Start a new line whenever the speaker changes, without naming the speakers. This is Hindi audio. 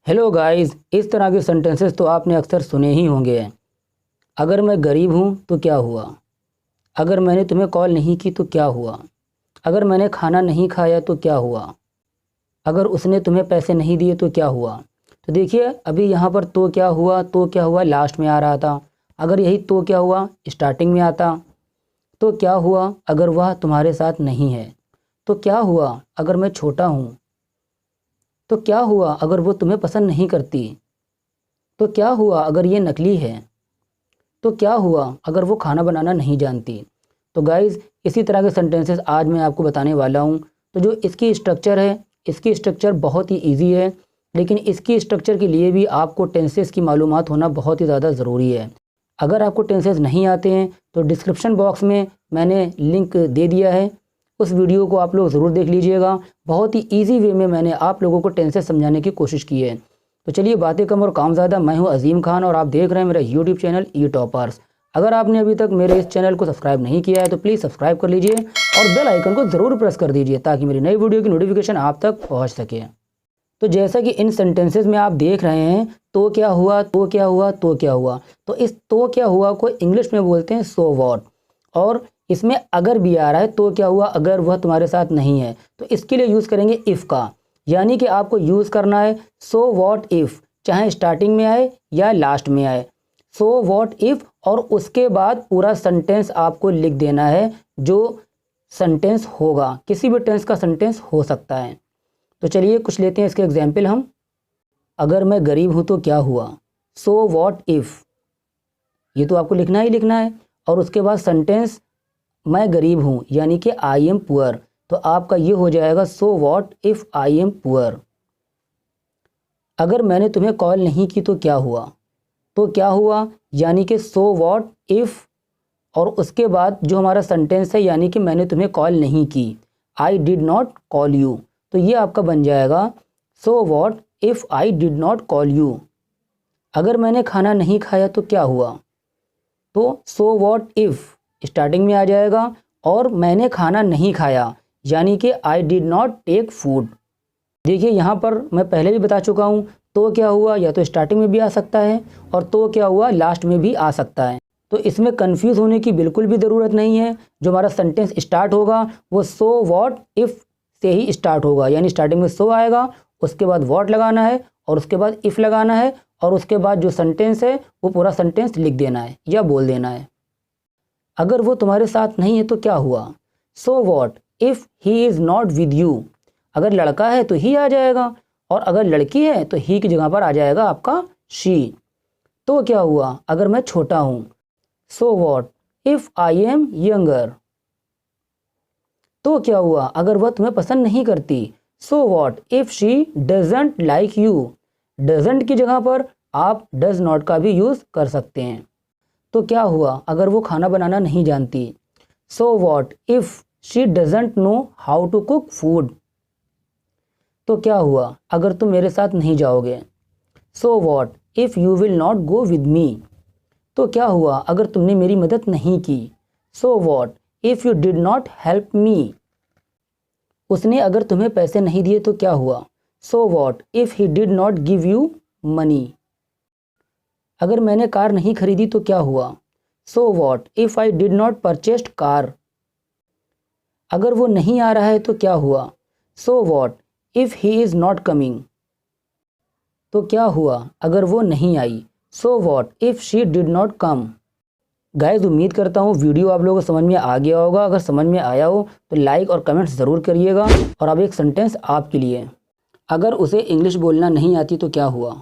हेलो गाइस, इस तरह के सेंटेंसेस तो आपने अक्सर सुने ही होंगे। अगर मैं गरीब हूँ तो क्या हुआ? अगर मैंने तुम्हें कॉल नहीं की तो क्या हुआ? अगर मैंने खाना नहीं खाया तो क्या हुआ? अगर उसने तुम्हें पैसे नहीं दिए तो क्या हुआ? तो देखिए, अभी यहाँ पर तो क्या हुआ लास्ट में आ रहा था। अगर यही तो क्या हुआ स्टार्टिंग में आता तो क्या हुआ अगर वह तुम्हारे साथ नहीं है? तो क्या हुआ अगर मैं छोटा हूँ? तो क्या हुआ अगर वो तुम्हें पसंद नहीं करती? तो क्या हुआ अगर ये नकली है? तो क्या हुआ अगर वो खाना बनाना नहीं जानती? तो गाइज़, इसी तरह के सेंटेंसेस आज मैं आपको बताने वाला हूँ। तो जो इसकी स्ट्रक्चर है, इसकी स्ट्रक्चर बहुत ही ईजी है, लेकिन इसकी स्ट्रक्चर के लिए भी आपको टेंसेस की मालूमात होना बहुत ही ज़्यादा ज़रूरी है। अगर आपको टेंसेस नहीं आते हैं तो डिस्क्रिप्शन बॉक्स में मैंने लिंक दे दिया है, उस वीडियो को आप लोग ज़रूर देख लीजिएगा। बहुत ही इजी वे में मैंने आप लोगों को टेंसेस समझाने की कोशिश की है। तो चलिए, बातें कम और काम ज़्यादा। मैं हूं अजीम खान और आप देख रहे हैं मेरा यूट्यूब चैनल ई टॉपर्स। अगर आपने अभी तक मेरे इस चैनल को सब्सक्राइब नहीं किया है तो प्लीज़ सब्सक्राइब कर लीजिए और बेल आइकन को ज़रूर प्रेस कर दीजिए ताकि मेरी नई वीडियो की नोटिफिकेशन आप तक पहुँच सके। तो जैसा कि इन सेंटेंसेस में आप देख रहे हैं, तो क्या हुआ, तो क्या हुआ, तो क्या हुआ। तो इस तो क्या हुआ को इंग्लिश में बोलते हैं सो वॉट। और इसमें अगर भी आ रहा है, तो क्या हुआ अगर वह तुम्हारे साथ नहीं है, तो इसके लिए यूज़ करेंगे इफ़ का। यानी कि आपको यूज़ करना है सो वॉट इफ़, चाहे स्टार्टिंग में आए या लास्ट में आए। सो वॉट इफ़ और उसके बाद पूरा सेंटेंस आपको लिख देना है जो सेंटेंस होगा। किसी भी टेंस का सेंटेंस हो सकता है। तो चलिए कुछ लेते हैं इसके एग्जाम्पल हम। अगर मैं गरीब हूँ तो क्या हुआ? सो वॉट इफ़, ये तो आपको लिखना ही लिखना है। और उसके बाद सेंटेंस मैं गरीब हूँ यानी कि आई एम पुअर, तो आपका ये हो जाएगा सो what if I am poor. अगर मैंने तुम्हें कॉल नहीं की तो क्या हुआ? तो क्या हुआ यानी कि सो वॉट इफ़ और उसके बाद जो हमारा सेंटेंस है यानी कि मैंने तुम्हें कॉल नहीं की, आई डिड नॉट कॉल यू, तो ये आपका बन जाएगा सो what if I did not call you. अगर मैंने खाना नहीं खाया तो क्या हुआ? तो सो वॉट इफ़ स्टार्टिंग में आ जाएगा और मैंने खाना नहीं खाया यानी कि I did not take food. देखिए, यहाँ पर मैं पहले भी बता चुका हूँ, तो क्या हुआ या तो स्टार्टिंग में भी आ सकता है और तो क्या हुआ लास्ट में भी आ सकता है। तो इसमें कंफ्यूज होने की बिल्कुल भी ज़रूरत नहीं है। जो हमारा सेंटेंस स्टार्ट होगा वो सो वॉट इफ़ से ही स्टार्ट होगा, यानी स्टार्टिंग में सो आएगा, उसके बाद वॉट लगाना है और उसके बाद इफ़ लगाना है और उसके बाद जो सेंटेंस है वो पूरा सेंटेंस लिख देना है या बोल देना है। अगर वो तुम्हारे साथ नहीं है तो क्या हुआ? So what if he is not with you. अगर लड़का है तो ही आ जाएगा और अगर लड़की है तो ही की जगह पर आ जाएगा आपका शी। तो क्या हुआ अगर मैं छोटा हूँ? सो what if I am younger. तो क्या हुआ अगर वह तुम्हें पसंद नहीं करती? सो what if she doesn't like you. Doesn't की जगह पर आप डज नॉट का भी यूज़ कर सकते हैं। तो क्या हुआ अगर वो खाना बनाना नहीं जानती? So what if she doesn't know how to cook food. तो क्या हुआ अगर तुम मेरे साथ नहीं जाओगे? So what if you will not go with me. तो क्या हुआ अगर तुमने मेरी मदद नहीं की? So what if you did not help me. उसने अगर तुम्हें पैसे नहीं दिए तो क्या हुआ? So what if he did not give you money. अगर मैंने कार नहीं खरीदी तो क्या हुआ? So what if I did not purchased car. अगर वो नहीं आ रहा है तो क्या हुआ? So what if he is not coming. तो क्या हुआ अगर वो नहीं आई? So what if she did not come. Guys, उम्मीद करता हूँ वीडियो आप लोगों को समझ में आ गया होगा। अगर समझ में आया हो तो लाइक और कमेंट्स ज़रूर करिएगा। और अब एक सेंटेंस आपके लिए। अगर उसे इंग्लिश बोलना नहीं आती तो क्या हुआ?